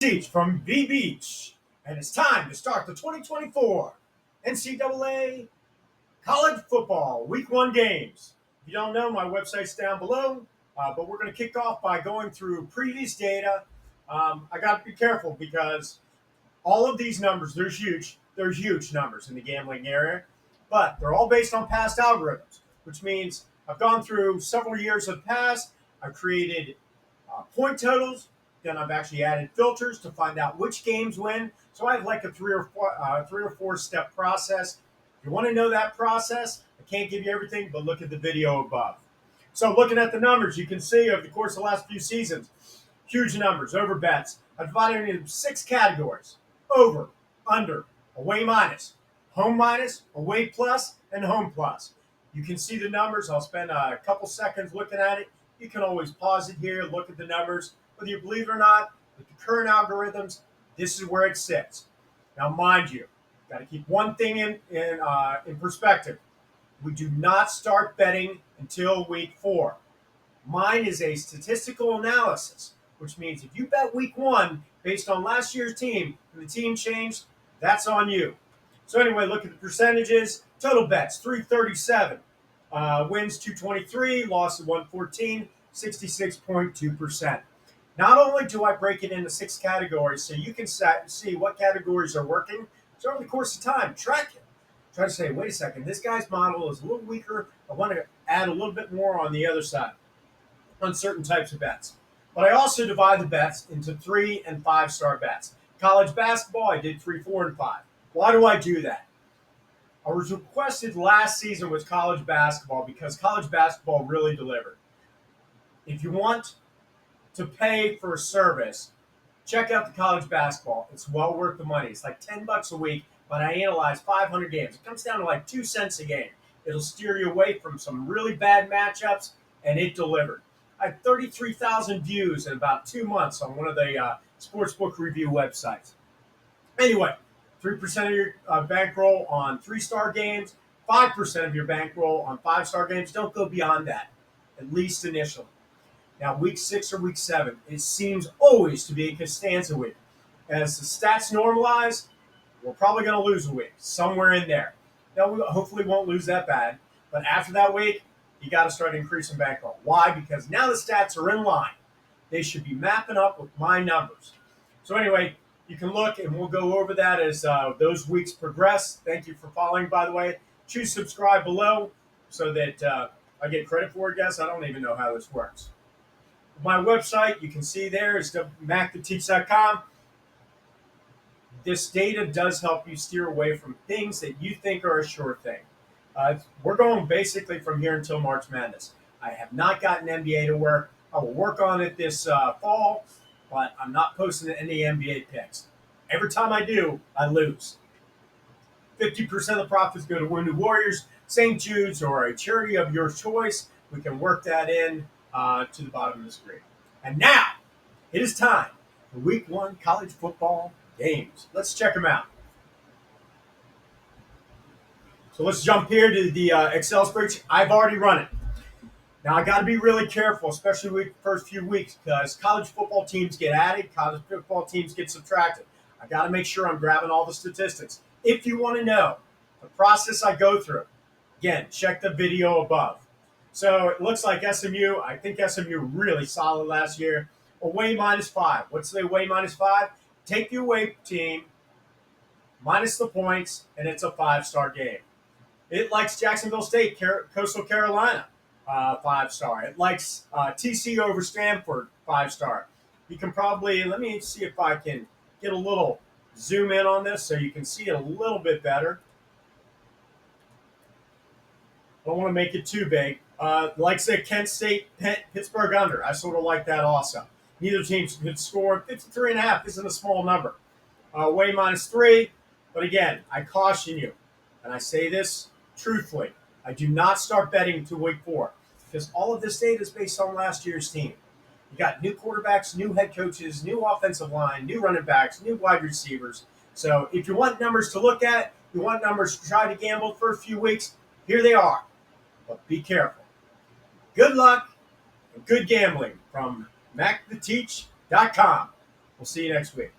Teach from V Beach, and it's time to start the 2024 NCAA College Football Week 1 games. If you don't know, my website's down below, but we're going to kick off by going through previous data. I got to be careful because all of these numbers, there's huge numbers in the gambling area, but they're all based on past algorithms, which means I've gone through several years of past. I've created point totals. Then I've actually added filters to find out which games win. So I have like a three or four step process. If you want to know that process, I can't give you everything, but look at the video above. So looking at the numbers, you can see over the course of the last few seasons, huge numbers, over bets. I've divided it into 6 categories: over, under, away minus, home minus, away plus, and home plus. You can see the numbers. I'll spend a couple seconds looking at it. You can always pause it here, look at the numbers. Whether you believe it or not, with the current algorithms, this is where it sits. Now, mind you, got to keep one thing in perspective. We do not start betting until week 4. Mine is a statistical analysis, which means if you bet week 1 based on last year's team and the team changed, that's on you. So anyway, look at the percentages. Total bets, 337. Wins 223, losses 114, 66.2%. Not only do I break it into 6 categories so you can see what categories are working, so over the course of time, track it. Try to say, wait a second, this guy's model is a little weaker. I want to add a little bit more on the other side on certain types of bets. But I also divide the bets into 3 and 5 star bets. College basketball, I did 3, 4, and 5. Why do I do that? I was requested last season with college basketball because college basketball really delivered. If you want to pay for a service, check out the college basketball. It's well worth the money. It's like $10 a week, but I analyze 500 games. It comes down to like 2 cents a game. It'll steer you away from some really bad matchups, and it delivered. I had 33,000 views in about 2 months on one of the sportsbook review websites. Anyway, 3% of your bankroll on 3-star games, 5% of your bankroll on 5-star games. Don't go beyond that, at least initially. Now, week 6 or week 7, it seems always to be a Costanza week. As the stats normalize, we're probably going to lose a week, somewhere in there. Now, we hopefully won't lose that bad, but after that week, you got to start increasing bankroll. Why? Because now the stats are in line. They should be mapping up with my numbers. So anyway, you can look, and we'll go over that as those weeks progress. Thank you for following, by the way. Choose subscribe below so that I get credit for it, guys. I don't even know how this works. My website, you can see there, is mactheteach.com. This data does help you steer away from things that you think are a sure thing. We're going basically from here until March Madness. I have not gotten NBA to work. I will work on it this fall, but I'm not posting any NBA picks. Every time I do, I lose. 50% of the profits go to Wounded Warriors, St. Jude's, or a charity of your choice. We can work that in to the bottom of the screen. And now, it is time for Week 1 college football games. Let's check them out. So let's jump here to the Excel spreadsheet. I've already run it. Now, I got to be really careful, especially with the first few weeks, because college football teams get added, college football teams get subtracted. I got to make sure I'm grabbing all the statistics. If you want to know the process I go through, again, check the video above. So it looks like SMU, I think SMU really solid last year. Away -5. What's the away -5? Take the away team, minus the points, and it's a 5-star game. It likes Jacksonville State, Coastal Carolina, 5-star. It likes TCU over Stanford, 5-star. You can probably, let me see if I can get a little zoom in on this so you can see it a little bit better. Don't want to make it too big. Like say Kent State, Pittsburgh under. I sort of like that also. Neither team could score. 53.5 isn't a small number. Way -3. But again, I caution you, and I say this truthfully. I do not start betting until week 4 because all of this data is based on last year's team. You got new quarterbacks, new head coaches, new offensive line, new running backs, new wide receivers. So if you want numbers to look at, you want numbers to try to gamble for a few weeks, here they are. But be careful. Good luck and good gambling from mactheteach.com. We'll see you next week.